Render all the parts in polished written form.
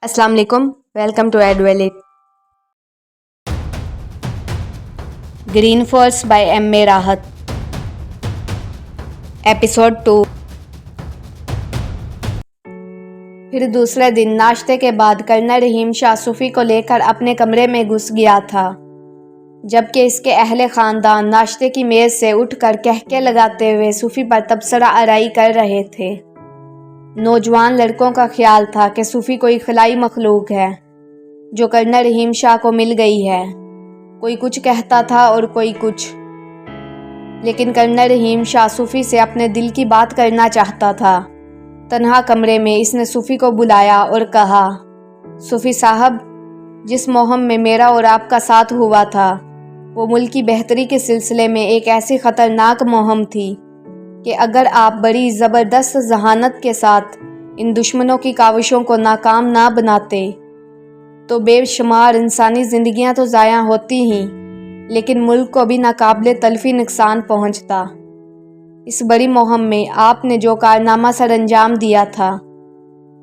السلام علیکم، welcome to ایڈ ویلیٹ۔ Green force by M A Rahat, episode 2۔ پھر دوسرے دن ناشتے کے بعد کرنل رحیم شاہ صوفی کو لے کر اپنے کمرے میں گھس گیا تھا، جبکہ اس کے اہل خاندان ناشتے کی میز سے اٹھ کر قہقہے لگاتے ہوئے صوفی پر تبصرہ آرائی کر رہے تھے۔ نوجوان لڑکوں کا خیال تھا کہ صوفی کوئی خلائی مخلوق ہے جو کرنل رحیم شاہ کو مل گئی ہے۔ کوئی کچھ کہتا تھا اور کوئی کچھ، لیکن کرنل رحیم شاہ صوفی سے اپنے دل کی بات کرنا چاہتا تھا۔ تنہا کمرے میں اس نے صوفی کو بلایا اور کہا، صوفی صاحب، جس مہم میں میرا اور آپ کا ساتھ ہوا تھا وہ ملک کی بہتری کے سلسلے میں ایک ایسی خطرناک مہم تھی کہ اگر آپ بڑی زبردست ذہانت کے ساتھ ان دشمنوں کی کاوشوں کو ناکام نہ بناتے تو بے شمار انسانی زندگیاں تو ضائع ہوتی ہی، لیکن ملک کو بھی ناقابل تلفی نقصان پہنچتا۔ اس بڑی مہم میں آپ نے جو کارنامہ سر انجام دیا تھا،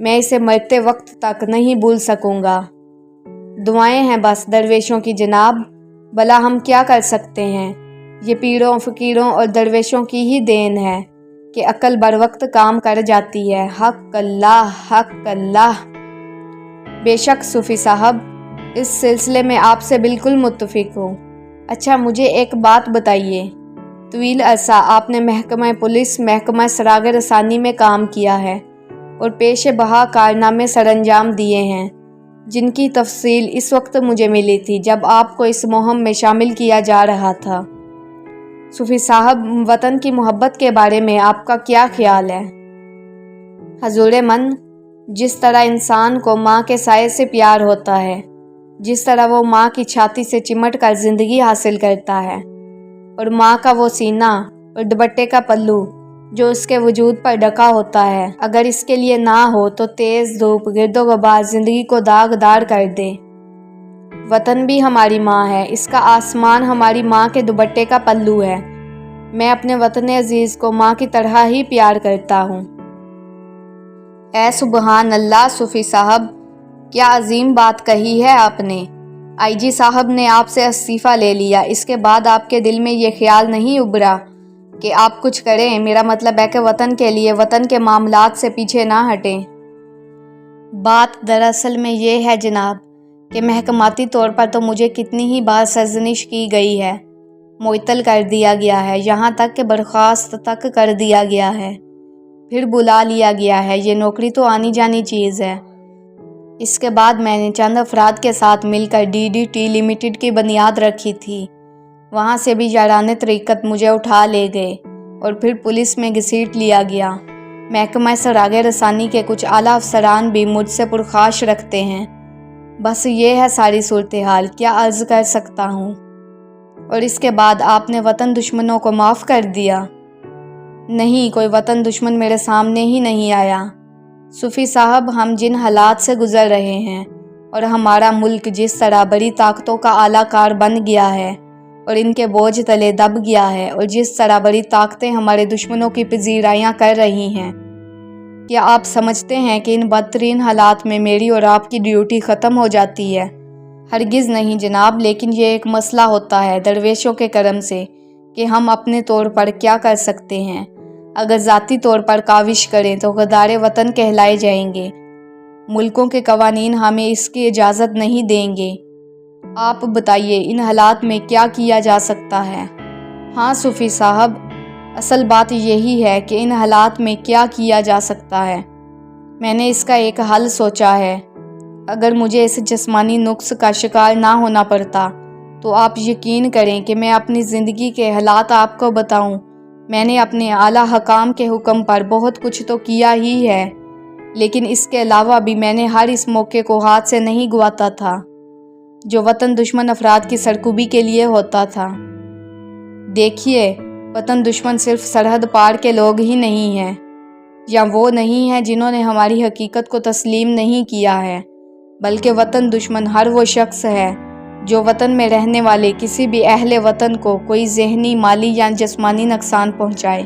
میں اسے مرتے وقت تک نہیں بھول سکوں گا۔ دعائیں ہیں بس درویشوں کی جناب، بھلا ہم کیا کر سکتے ہیں؟ یہ پیروں، فقیروں اور درویشوں کی ہی دین ہے کہ عقل بر وقت کام کر جاتی ہے۔ حق اللہ، حق اللہ۔ بے شک صوفی صاحب، اس سلسلے میں آپ سے بالکل متفق ہوں۔ اچھا، مجھے ایک بات بتائیے، طویل عرصہ آپ نے محکمہ پولیس، محکمہ سراغ رسانی میں کام کیا ہے اور پیش بہا کارنامے سر انجام دیے ہیں جن کی تفصیل اس وقت مجھے ملی تھی جب آپ کو اس مہم میں شامل کیا جا رہا تھا۔ صوفی صاحب، وطن کی محبت کے بارے میں آپ کا کیا خیال ہے؟ حضور من، جس طرح انسان کو ماں کے سائے سے پیار ہوتا ہے، جس طرح وہ ماں کی چھاتی سے چمٹ کر زندگی حاصل کرتا ہے، اور ماں کا وہ سینہ اور دوپٹے کا پلو جو اس کے وجود پر ڈھکا ہوتا ہے، اگر اس کے لیے نہ ہو تو تیز دھوپ، گرد و غبار زندگی کو داغدار کر دے۔ وطن بھی ہماری ماں ہے، اس کا آسمان ہماری ماں کے دوپٹے کا پلو ہے۔ میں اپنے وطن عزیز کو ماں کی طرح ہی پیار کرتا ہوں۔ اے سبحان اللہ صوفی صاحب، کیا عظیم بات کہی ہے آپ نے۔ آئی جی صاحب نے آپ سے استعفیٰ لے لیا، اس کے بعد آپ کے دل میں یہ خیال نہیں ابھرا کہ آپ کچھ کریں؟ میرا مطلب ہے کہ وطن کے لیے، وطن کے معاملات سے پیچھے نہ ہٹیں۔ بات دراصل میں یہ ہے جناب کہ محکماتی طور پر تو مجھے کتنی ہی بار سرزنش کی گئی ہے، معطل کر دیا گیا ہے، یہاں تک کہ برخاست تک کر دیا گیا ہے، پھر بلا لیا گیا ہے۔ یہ نوکری تو آنی جانی چیز ہے۔ اس کے بعد میں نے چند افراد کے ساتھ مل کر ڈی ڈی ٹی لمیٹڈ کی بنیاد رکھی تھی، وہاں سے بھی یارانہ طریقت مجھے اٹھا لے گئے اور پھر پولیس میں گھسیٹ لیا گیا۔ محکمہ سراغ رسانی کے کچھ اعلیٰ افسران بھی مجھ سے پرخاش رکھتے ہیں۔ بس یہ ہے ساری صورتحال، کیا عرض کر سکتا ہوں؟ اور اس کے بعد آپ نے وطن دشمنوں کو معاف کر دیا؟ نہیں، کوئی وطن دشمن میرے سامنے ہی نہیں آیا۔ صوفی صاحب، ہم جن حالات سے گزر رہے ہیں اور ہمارا ملک جس طرح بڑی طاقتوں کا اعلیٰ کار بن گیا ہے اور ان کے بوجھ تلے دب گیا ہے، اور جس طرح بڑی طاقتیں ہمارے دشمنوں کی پذیرائیاں کر رہی ہیں، کیا آپ سمجھتے ہیں کہ ان بدترین حالات میں میری اور آپ کی ڈیوٹی ختم ہو جاتی ہے؟ ہرگز نہیں جناب، لیکن یہ ایک مسئلہ ہوتا ہے درویشوں کے کرم سے کہ ہم اپنے طور پر کیا کر سکتے ہیں۔ اگر ذاتی طور پر کاوش کریں تو غدار وطن کہلائے جائیں گے۔ ملکوں کے قوانین ہمیں اس کی اجازت نہیں دیں گے۔ آپ بتائیے، ان حالات میں کیا کیا جا سکتا ہے؟ ہاں صوفی صاحب، اصل بات یہی ہے کہ ان حالات میں کیا کیا جا سکتا ہے۔ میں نے اس کا ایک حل سوچا ہے۔ اگر مجھے اس جسمانی نقص کا شکار نہ ہونا پڑتا تو آپ یقین کریں کہ میں اپنی زندگی کے حالات آپ کو بتاؤں۔ میں نے اپنے اعلیٰ حکام کے حکم پر بہت کچھ تو کیا ہی ہے، لیکن اس کے علاوہ بھی میں نے ہر اس موقع کو ہاتھ سے نہیں گواتا تھا جو وطن دشمن افراد کی سرکوبی کے لیے ہوتا تھا۔ دیکھیے، وطن دشمن صرف سرحد پار کے لوگ ہی نہیں ہیں، یا وہ نہیں ہیں جنہوں نے ہماری حقیقت کو تسلیم نہیں کیا ہے، بلکہ وطن دشمن ہر وہ شخص ہے جو وطن میں رہنے والے کسی بھی اہل وطن کو کوئی ذہنی، مالی یا جسمانی نقصان پہنچائے۔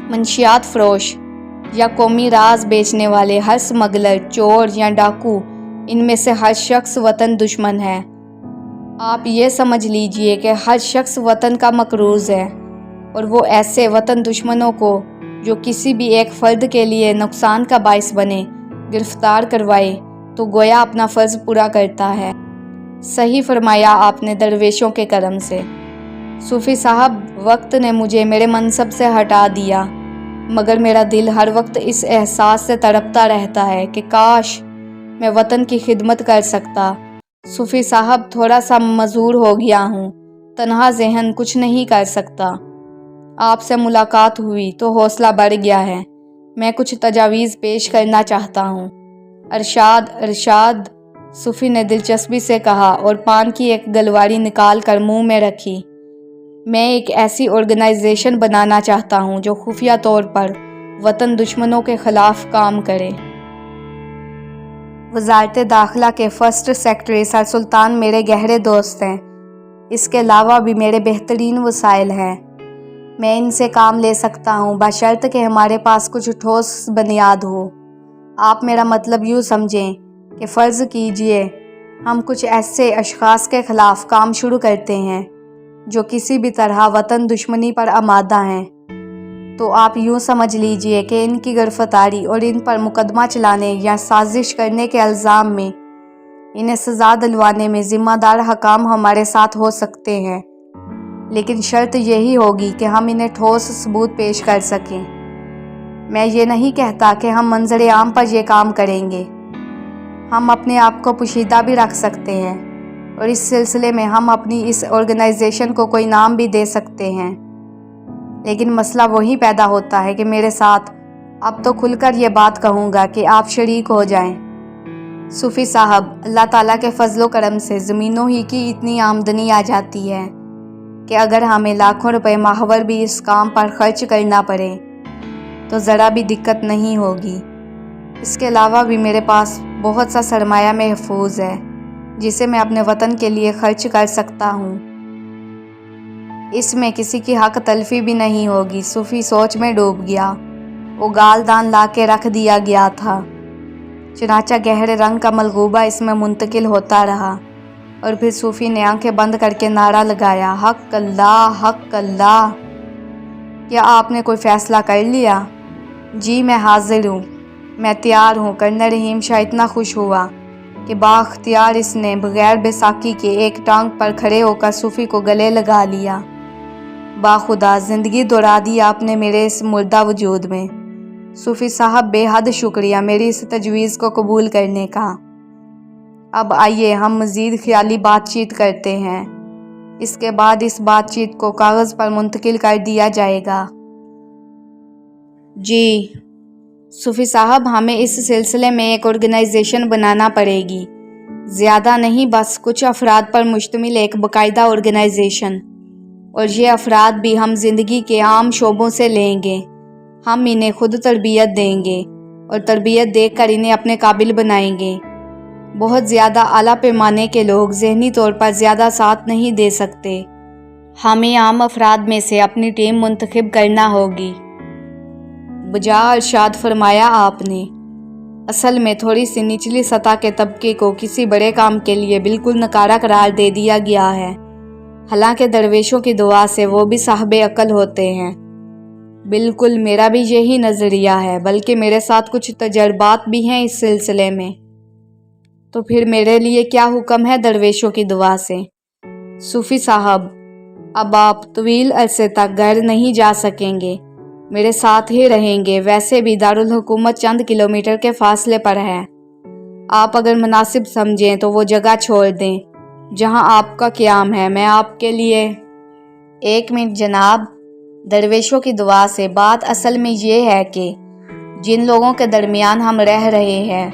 منشیات فروش یا قومی راز بیچنے والے، ہر اسمگلر، چور یا ڈاکو ان میں سے ہر شخص وطن دشمن ہے۔ آپ یہ سمجھ لیجئے کہ ہر شخص وطن کا مقروض ہے، اور وہ ایسے وطن دشمنوں کو جو کسی بھی ایک فرد کے لیے نقصان کا باعث بنے گرفتار کروائے تو گویا اپنا فرض پورا کرتا ہے۔ صحیح فرمایا آپ نے درویشوں کے کرم سے۔ صوفی صاحب، وقت نے مجھے میرے منصب سے ہٹا دیا، مگر میرا دل ہر وقت اس احساس سے تڑپتا رہتا ہے کہ کاش میں وطن کی خدمت کر سکتا۔ صوفی صاحب، تھوڑا سا معذور ہو گیا ہوں، تنہا ذہن کچھ نہیں کر سکتا۔ آپ سے ملاقات ہوئی تو حوصلہ بڑھ گیا ہے۔ میں کچھ تجاویز پیش کرنا چاہتا ہوں۔ ارشاد، صوفی نے دلچسپی سے کہا اور پان کی ایک گلواری نکال کر منہ میں رکھی۔ میں ایک ایسی آرگنائزیشن بنانا چاہتا ہوں جو خفیہ طور پر وطن دشمنوں کے خلاف کام کرے۔ وزارت داخلہ کے فرسٹ سیکرٹری سر سلطان میرے گہرے دوست ہیں۔ اس کے علاوہ بھی میرے بہترین وسائل ہیں۔ میں ان سے کام لے سکتا ہوں بشرط کہ ہمارے پاس کچھ ٹھوس بنیاد ہو۔ آپ میرا مطلب یوں سمجھیں کہ فرض کیجئے ہم کچھ ایسے اشخاص کے خلاف کام شروع کرتے ہیں جو کسی بھی طرح وطن دشمنی پر آمادہ ہیں، تو آپ یوں سمجھ لیجئے کہ ان کی گرفتاری اور ان پر مقدمہ چلانے یا سازش کرنے کے الزام میں انہیں سزا دلوانے میں ذمہ دار حکام ہمارے ساتھ ہو سکتے ہیں، لیکن شرط یہی ہوگی کہ ہم انہیں ٹھوس ثبوت پیش کر سکیں۔ میں یہ نہیں کہتا کہ ہم منظر عام پر یہ کام کریں گے، ہم اپنے آپ کو پوشیدہ بھی رکھ سکتے ہیں، اور اس سلسلے میں ہم اپنی اس آرگنائزیشن کو کوئی نام بھی دے سکتے ہیں، لیکن مسئلہ وہی پیدا ہوتا ہے کہ میرے ساتھ اب تو کھل کر یہ بات کہوں گا کہ آپ شریک ہو جائیں۔ صوفی صاحب، اللہ تعالیٰ کے فضل و کرم سے زمینوں ہی کی اتنی آمدنی آ جاتی ہے کہ اگر ہمیں لاکھوں روپے ماہور بھی اس کام پر خرچ کرنا پڑے تو ذرا بھی دقت نہیں ہوگی۔ اس کے علاوہ بھی میرے پاس بہت سا سرمایہ محفوظ ہے جسے میں اپنے وطن کے لیے خرچ کر سکتا ہوں۔ اس میں کسی کی حق تلفی بھی نہیں ہوگی۔ صوفی سوچ میں ڈوب گیا۔ وہ گال دان لا کے رکھ دیا گیا تھا، چنانچہ گہرے رنگ کا ملغوبہ اس میں منتقل ہوتا رہا، اور پھر صوفی نے آنکھیں بند کر کے نعرہ لگایا، حق اللہ، حق اللہ۔ کیا آپ نے کوئی فیصلہ کر لیا؟ جی، میں حاضر ہوں، میں تیار ہوں۔ کرنل رحیم شاہ اتنا خوش ہوا کہ بااختیار اس نے بغیر بیساکھی کے ایک ٹانگ پر کھڑے ہو کر صوفی کو گلے لگا لیا۔ باخدا، زندگی دوڑا دی آپ نے میرے اس مردہ وجود میں۔ صوفی صاحب، بے حد شکریہ میری اس تجویز کو قبول کرنے کا۔ اب آئیے ہم مزید خیالی بات چیت کرتے ہیں۔ اس کے بعد اس بات چیت کو کاغذ پر منتقل کر دیا جائے گا۔ جی صوفی صاحب، ہمیں اس سلسلے میں ایک آرگنائزیشن بنانا پڑے گی۔ زیادہ نہیں، بس کچھ افراد پر مشتمل ایک باقاعدہ آرگنائزیشن، اور یہ افراد بھی ہم زندگی کے عام شعبوں سے لیں گے۔ ہم انہیں خود تربیت دیں گے اور تربیت دے کر انہیں اپنے قابل بنائیں گے۔ بہت زیادہ اعلیٰ پیمانے کے لوگ ذہنی طور پر زیادہ ساتھ نہیں دے سکتے۔ ہمیں عام افراد میں سے اپنی ٹیم منتخب کرنا ہوگی۔ بجا ارشاد فرمایا آپ نے۔ اصل میں تھوڑی سی نچلی سطح کے طبقے کو کسی بڑے کام کے لیے بالکل نکارا قرار دے دیا گیا ہے، حالانکہ درویشوں کی دعا سے وہ بھی صاحب عقل ہوتے ہیں۔ بالکل میرا بھی یہی نظریہ ہے، بلکہ میرے ساتھ کچھ تجربات بھی ہیں اس سلسلے میں۔ تو پھر میرے لیے کیا حکم ہے درویشوں کی دعا سے؟ صوفی صاحب، اب آپ طویل عرصے تک گھر نہیں جا سکیں گے، میرے ساتھ ہی رہیں گے۔ ویسے بھی دارالحکومت چند کلومیٹر کے فاصلے پر ہے۔ آپ اگر مناسب سمجھیں تو وہ جگہ چھوڑ دیں جہاں آپ کا قیام ہے۔ میں آپ کے لیے… ایک منٹ جناب، درویشوں کی دعا سے بات اصل میں یہ ہے کہ جن لوگوں کے درمیان ہم رہ رہے ہیں،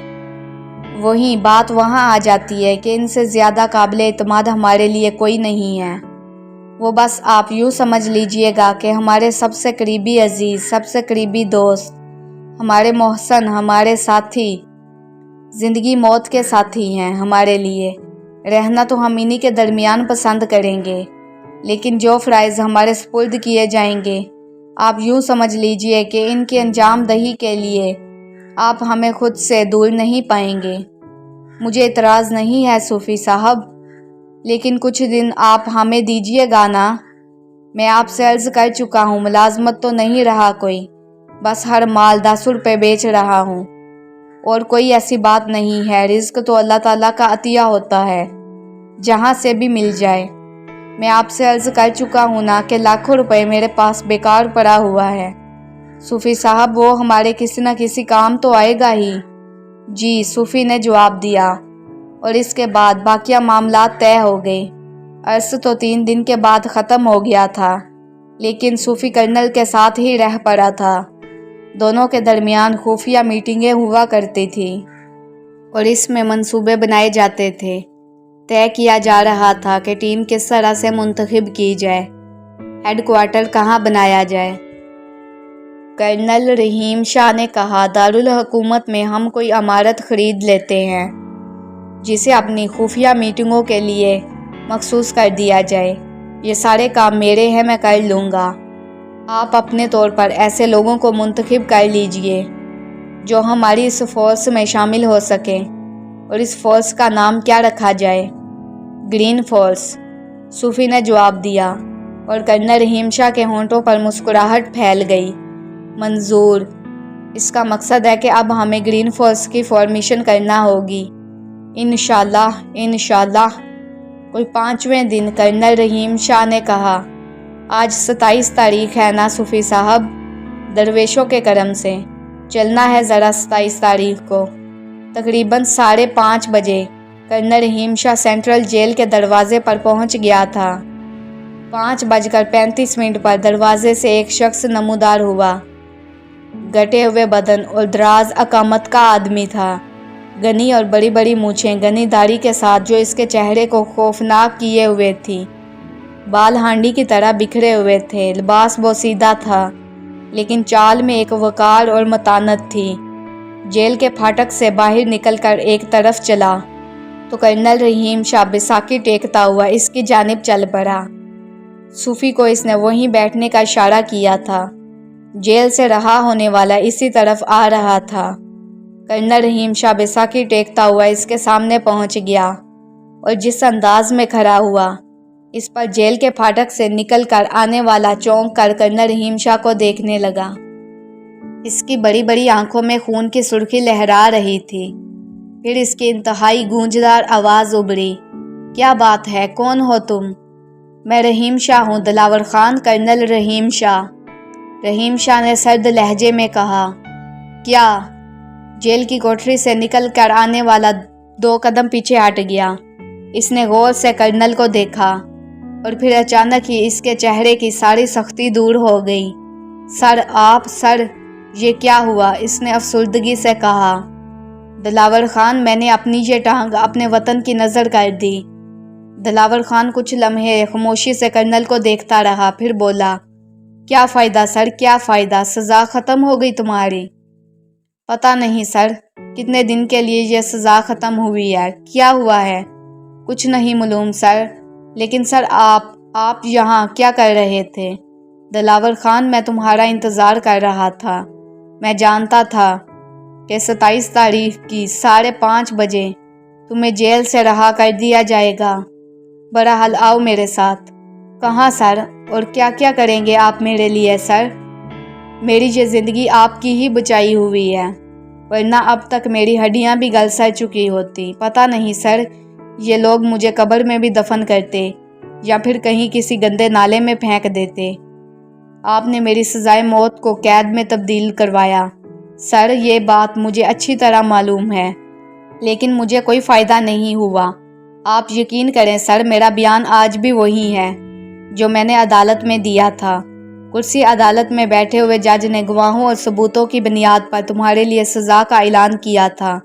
وہیں بات وہاں آ جاتی ہے کہ ان سے زیادہ قابل اعتماد ہمارے لیے کوئی نہیں ہے۔ وہ بس آپ یوں سمجھ لیجئے گا کہ ہمارے سب سے قریبی عزیز، سب سے قریبی دوست، ہمارے محسن، ہمارے ساتھی، زندگی موت کے ساتھی ہیں ہمارے لیے۔ رہنا تو ہم انہی کے درمیان پسند کریں گے، لیکن جو فرائض ہمارے سپرد کیے جائیں گے، آپ یوں سمجھ لیجئے کہ ان کی انجام دہی کے لیے آپ ہمیں خود سے دور نہیں پائیں گے۔ مجھے اعتراض نہیں ہے صوفی صاحب، لیکن کچھ دن آپ ہمیں دیجیے گا نا؟ میں آپ سے عرض کر چکا ہوں، ملازمت تو نہیں رہا کوئی، بس ہر مال 10 روپے بیچ رہا ہوں، اور کوئی ایسی بات نہیں ہے۔ رزق تو اللہ تعالیٰ کا عطیہ ہوتا ہے، جہاں سے بھی مل جائے۔ میں آپ سے عرض کر چکا ہوں نا کہ لاکھوں روپے میرے پاس بیکار پڑا ہوا ہے۔ صوفی صاحب، وہ ہمارے کسی نہ کسی کام تو آئے گا ہی۔ جی، صوفی نے جواب دیا، اور اس کے بعد باقیہ معاملات طے ہو گئے۔ عرص تو 3 دن کے بعد ختم ہو گیا تھا، لیکن صوفی کرنل کے ساتھ ہی رہ پڑا تھا۔ دونوں کے درمیان خفیہ میٹنگیں ہوا کرتی تھیں، اور اس میں منصوبے بنائے جاتے تھے۔ طے کیا جا رہا تھا کہ ٹیم کس طرح سے منتخب کی جائے، ہیڈ کوارٹر کہاں بنایا جائے۔ کرنل رحیم شاہ نے کہا، دارالحکومت میں ہم کوئی عمارت خرید لیتے ہیں، جسے اپنی خفیہ میٹنگوں کے لیے مخصوص کر دیا جائے۔ یہ سارے کام میرے ہیں، میں کر لوں گا۔ آپ اپنے طور پر ایسے لوگوں کو منتخب کر لیجئے جو ہماری اس فورس میں شامل ہو سکیں۔ اور اس فورس کا نام کیا رکھا جائے؟ گرین فورس، صوفی نے جواب دیا، اور کرنل رحیم شاہ کے ہونٹوں پر مسکراہٹ پھیل گئی۔ منظور، اس کا مقصد ہے کہ اب ہمیں گرین فورس کی فارمیشن کرنا ہوگی۔ انشاءاللہ، انشاءاللہ۔ کوئی 5ویں دن کرنل رحیم شاہ نے کہا، آج 27 تاریخ ہے نا صوفی صاحب؟ درویشوں کے کرم سے چلنا ہے ذرا 27 تاریخ کو۔ تقریباً 5:30 بجے کرنل رحیم شاہ سینٹرل جیل کے دروازے پر پہنچ گیا تھا۔ 5:35 پر دروازے سے ایک شخص نمودار ہوا۔ گٹے ہوئے بدن اور دراز اقامت کا آدمی تھا۔ گھنی اور بڑی بڑی مونچھیں گھنی داڑھی کے ساتھ جو اس کے چہرے کو خوفناک کیے ہوئے تھی۔ بال ہانڈی کی طرح بکھرے ہوئے تھے۔ لباس بوسیدہ تھا، لیکن چال میں ایک وقار اور متانت تھی۔ جیل کے پھاٹک سے باہر نکل کر ایک طرف چلا تو کرنل رحیم شاہ بیساکھی ٹیکتا ہوا اس کی جانب چل پڑا۔ صوفی کو اس نے وہیں بیٹھنے کا اشارہ کیا تھا۔ جیل سے رہا ہونے والا اسی طرف آ رہا تھا۔ کرنل رحیم شاہ بیساکھی ٹیکتا ہوا اس کے سامنے پہنچ گیا، اور جس انداز میں کھڑا ہوا، اس پر جیل کے پھاٹک سے نکل کر آنے والا چونک کر کرنل رحیم شاہ کو دیکھنے لگا۔ اس کی بڑی بڑی آنکھوں میں خون کی سرخی لہرا رہی تھی۔ پھر اس کی انتہائی گونجدار آواز ابھری، کیا بات ہے، کون ہو تم؟ میں رحیم شاہ ہوں، دلاور خان، کرنل رحیم شاہ۔ رحیم شاہ نے سرد لہجے میں کہا۔ کیا؟ جیل کی کوٹری سے نکل کر آنے والا 2 قدم پیچھے ہٹ گیا۔ اس نے غور سے کرنل کو دیکھا، اور پھر اچانک ہی اس کے چہرے کی ساری سختی دور ہو گئی۔ سر، آپ، سر، یہ کیا ہوا؟ اس نے افسردگی سے کہا۔ دلاور خان، میں نے اپنی یہ ٹانگ اپنے وطن کی نذر کر دی۔ دلاور خان کچھ لمحے خاموشی سے کرنل کو دیکھتا رہا، پھر بولا، کیا فائدہ سر، کیا فائدہ؟ سزا ختم ہو گئی تمہاری؟ پتہ نہیں سر، کتنے دن کے لیے یہ سزا ختم ہوئی ہے۔ کیا ہوا ہے؟ کچھ نہیں معلوم سر۔ لیکن سر، آپ یہاں کیا کر رہے تھے؟ دلاور خان، میں تمہارا انتظار کر رہا تھا۔ میں جانتا تھا کہ 27 تاریخ کی 5:30 بجے تمہیں جیل سے رہا کر دیا جائے گا۔ بہرحال آؤ میرے ساتھ۔ کہاں سر؟ اور کیا کیا کریں گے آپ میرے لیے سر؟ میری یہ زندگی آپ کی ہی بچائی ہوئی ہے، ورنہ اب تک میری ہڈیاں بھی گل سڑ چکی ہوتی۔ پتہ نہیں سر، یہ لوگ مجھے قبر میں بھی دفن کرتے یا پھر کہیں کسی گندے نالے میں پھینک دیتے۔ آپ نے میری سزائے موت کو قید میں تبدیل کروایا۔ سر، یہ بات مجھے اچھی طرح معلوم ہے، لیکن مجھے کوئی فائدہ نہیں ہوا۔ آپ یقین کریں سر، میرا بیان آج بھی وہی ہے جو میں نے عدالت میں دیا تھا۔ کرسی عدالت میں بیٹھے ہوئے جج نے گواہوں اور ثبوتوں کی بنیاد پر تمہارے لیے سزا کا اعلان کیا تھا،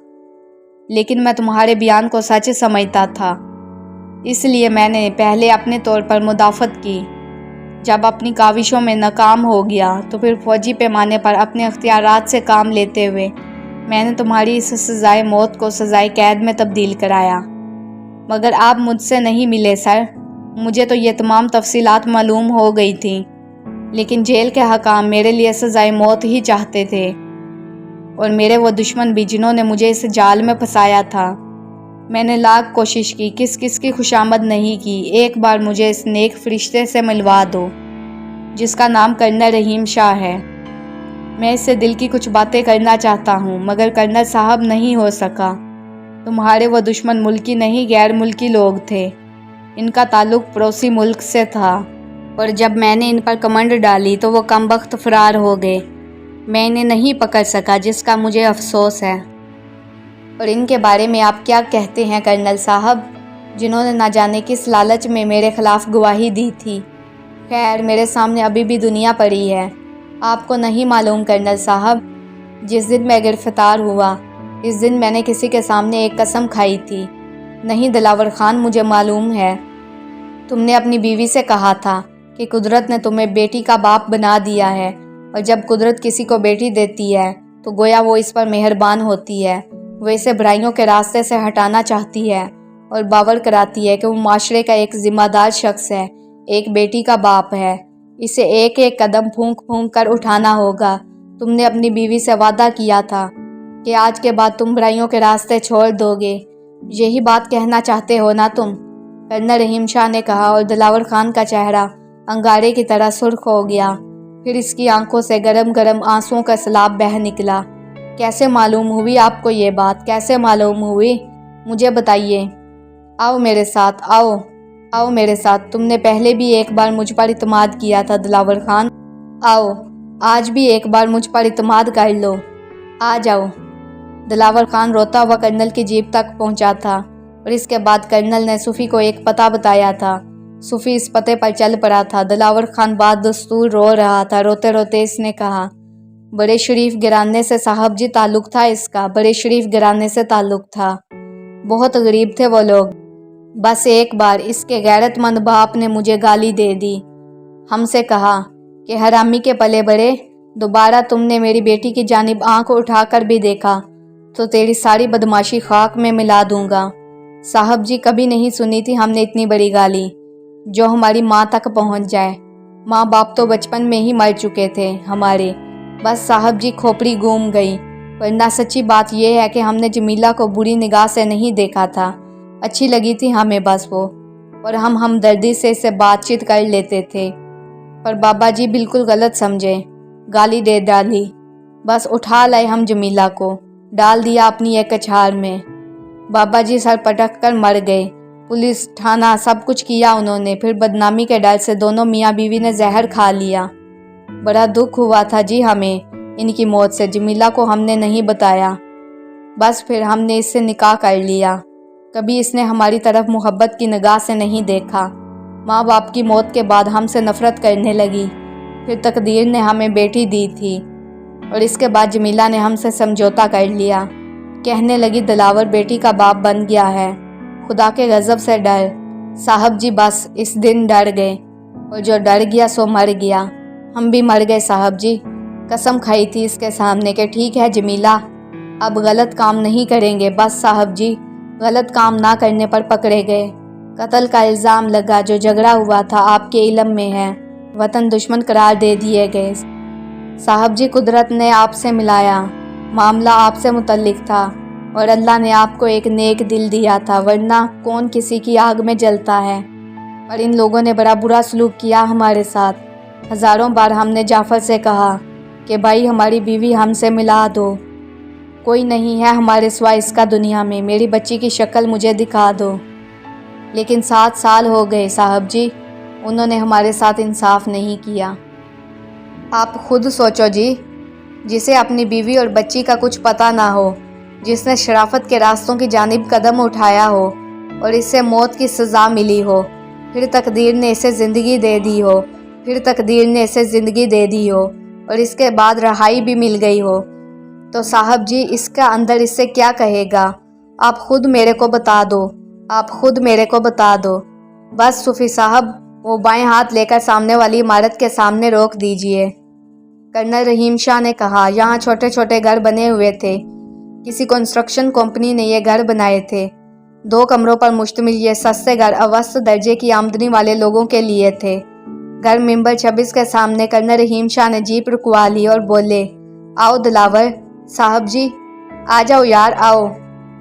لیکن میں تمہارے بیان کو سچ سمجھتا تھا، اس لیے میں نے پہلے اپنے طور پر مدافعت کی۔ جب اپنی کاوشوں میں ناکام ہو گیا تو پھر فوجی پیمانے پر اپنے اختیارات سے کام لیتے ہوئے میں نے تمہاری اس سزائے موت کو سزائے قید میں تبدیل کرایا۔ مگر آپ مجھ سے نہیں ملے سر۔ مجھے تو یہ تمام تفصیلات معلوم ہو گئی تھیں، لیکن جیل کے حکام میرے لیے سزائے موت ہی چاہتے تھے، اور میرے وہ دشمن بھی جنہوں نے مجھے اس جال میں پھنسایا تھا۔ میں نے لاکھ کوشش کی، کس کی خوشامد نہیں کی۔ ایک بار مجھے اس نیک فرشتے سے ملوا دو جس کا نام کرنل رحیم شاہ ہے۔ میں اس سے دل کی کچھ باتیں کرنا چاہتا ہوں، مگر کرنل صاحب نہیں ہو سکا۔ تمہارے وہ دشمن ملکی نہیں غیر ملکی لوگ تھے، ان کا تعلق پڑوسی ملک سے تھا، اور جب میں نے ان پر کمنڈ ڈالی تو وہ کم بخت فرار ہو گئے۔ میں انہیں نہیں پکڑ سکا، جس کا مجھے افسوس ہے۔ اور ان کے بارے میں آپ کیا کہتے ہیں کرنل صاحب، جنہوں نے نہ جانے کس لالچ میں میرے خلاف گواہی دی تھی؟ خیر، میرے سامنے ابھی بھی دنیا پڑی ہے۔ آپ کو نہیں معلوم کرنل صاحب، جس دن میں گرفتار ہوا اس دن میں نے کسی کے سامنے ایک قسم کھائی تھی۔ نہیں دلاور خان، مجھے معلوم ہے۔ تم نے اپنی بیوی سے کہا تھا کہ قدرت نے تمہیں بیٹی کا باپ بنا دیا ہے، اور جب قدرت کسی کو بیٹی دیتی ہے تو گویا وہ اس پر مہربان ہوتی ہے، وہ اسے برائیوں کے راستے سے ہٹانا چاہتی ہے اور باور کراتی ہے کہ وہ معاشرے کا ایک ذمہ دار شخص ہے، ایک بیٹی کا باپ ہے۔ اسے ایک ایک قدم پھونک پھونک کر اٹھانا ہوگا۔ تم نے اپنی بیوی سے وعدہ کیا تھا کہ آج کے بعد تم برائیوں کے راستے چھوڑ دو گے۔ یہی بات کہنا چاہتے ہو نا تم؟ کرنل رحیم شاہ نے کہا، اور دلاور خان کا چہرہ انگارے کی طرح سرخ ہو گیا۔ پھر اس کی آنکھوں سے گرم گرم آنسوؤں کا سیلاب بہہ نکلا۔ کیسے معلوم ہوئی آپ کو یہ بات؟ کیسے معلوم ہوئی؟ مجھے بتائیے۔ آؤ میرے ساتھ، آؤ میرے ساتھ۔ تم نے پہلے بھی ایک بار مجھ پر اعتماد کیا تھا دلاور خان۔ آؤ، آج بھی ایک بار مجھ پر اعتماد کر لو۔ آ جاؤ۔ دلاور خان روتا ہوا کرنل کی جیپ تک پہنچا تھا، اور اس کے بعد کرنل نے صوفی کو ایک پتہ بتایا تھا۔ صوفی اس پتے پر چل پڑا تھا۔ دلاور خان بعد دستور رو رہا تھا۔ روتے روتے اس نے کہا، بڑے شریف گھرانے سے صاحب جی تعلق تھا اس کا، بڑے شریف گھرانے سے تعلق تھا۔ بہت غریب تھے وہ لوگ۔ بس ایک بار اس کے غیرت مند باپ نے مجھے گالی دے دی۔ ہم سے کہا کہ حرامی کے پلے بڑے، دوبارہ تم نے میری بیٹی کی جانب آنکھ اٹھا کر بھی دیکھا تو تیری ساری بدماشی خاک میں ملا دوں گا۔ صاحب جی، کبھی نہیں سنی تھی ہم نے اتنی بڑی گالی، جو ہماری ماں تک پہنچ جائے۔ ماں باپ تو بچپن میں ہی مر چکے تھے ہمارے۔ بس صاحب جی کھوپڑی گھوم گئی، ورنہ سچی بات یہ ہے کہ ہم نے جمیلہ کو بری نگاہ سے نہیں دیکھا تھا۔ اچھی لگی تھی ہمیں بس وہ، اور ہم ہمدردی سے اس سے بات چیت کر لیتے تھے۔ پر بابا جی بالکل غلط سمجھے، گالی دے ڈالی۔ بس اٹھا لائے ہم جمیلہ کو، ڈال دیا اپنی ایک کچھار میں۔ بابا جی سر پٹک کر مر گئے۔ پولیس تھانہ سب کچھ کیا انہوں نے، پھر بدنامی کے ڈر سے دونوں میاں بیوی نے زہر کھا لیا۔ بڑا دکھ ہوا تھا جی ہمیں ان کی موت سے۔ جمیلہ کو ہم نے نہیں بتایا، بس پھر ہم نے اس سے نکاح کر لیا۔ کبھی اس نے ہماری طرف محبت کی نگاہ سے نہیں دیکھا۔ ماں باپ کی موت کے بعد ہم سے نفرت کرنے لگی۔ پھر تقدیر نے ہمیں بیٹی دی تھی، اور اس کے بعد جمیلہ نے ہم سے سمجھوتا کر لیا۔ کہنے لگی دلاور بیٹی کا باپ بن گیا ہے، خدا کے غضب سے ڈر۔ صاحب جی بس اس دن ڈر گئے، اور جو ڈر گیا سو مر گیا۔ ہم بھی مر گئے صاحب جی۔ قسم کھائی تھی اس کے سامنے کہ ٹھیک ہے جمیلہ، اب غلط کام نہیں کریں گے۔ بس صاحب جی غلط کام نہ کرنے پر پکڑے گئے۔ قتل کا الزام لگا، جو جھگڑا ہوا تھا آپ کے علم میں ہے، وطن دشمن قرار دے دیے گئے۔ صاحب جی قدرت نے آپ سے ملایا، معاملہ آپ سے متعلق تھا، اور اللہ نے آپ کو ایک نیک دل دیا تھا، ورنہ کون کسی کی آگ میں جلتا ہے۔ اور ان لوگوں نے بڑا برا سلوک کیا ہمارے ساتھ۔ ہزاروں بار ہم نے جعفر سے کہا کہ بھائی ہماری بیوی ہم سے ملا دو، کوئی نہیں ہے ہمارے سوا اس کا دنیا میں، میری بچی کی شکل مجھے دکھا دو۔ لیکن 7 سال ہو گئے صاحب جی، انہوں نے ہمارے ساتھ انصاف نہیں کیا۔ آپ خود سوچو جی، جسے اپنی بیوی اور بچی کا کچھ پتہ نہ ہو، جس نے شرافت کے راستوں کی جانب قدم اٹھایا ہو اور اس سے موت کی سزا ملی ہو، پھر تقدیر نے اسے زندگی دے دی ہو، اور اس کے بعد رہائی بھی مل گئی ہو، تو صاحب جی اس کا اندر اس سے کیا کہے گا؟ آپ خود میرے کو بتا دو۔ بس صوفی صاحب، وہ بائیں ہاتھ لے کر سامنے والی عمارت کے سامنے روک دیجئے۔ کرنل رحیم شاہ نے کہا، یہاں چھوٹے چھوٹے گھر بنے ہوئے تھے، کسی کنسٹرکشن کمپنی نے یہ گھر بنائے تھے۔ 2 کمروں پر مشتمل یہ سستے گھر اوسط درجے کی آمدنی والے لوگوں کے لیے تھے۔ گھر نمبر 26 کے سامنے کرنل رحیم شاہ نے جیپ رکوا لی اور بولے، آؤ دلاور صاحب جی، آ جاؤ یار آؤ۔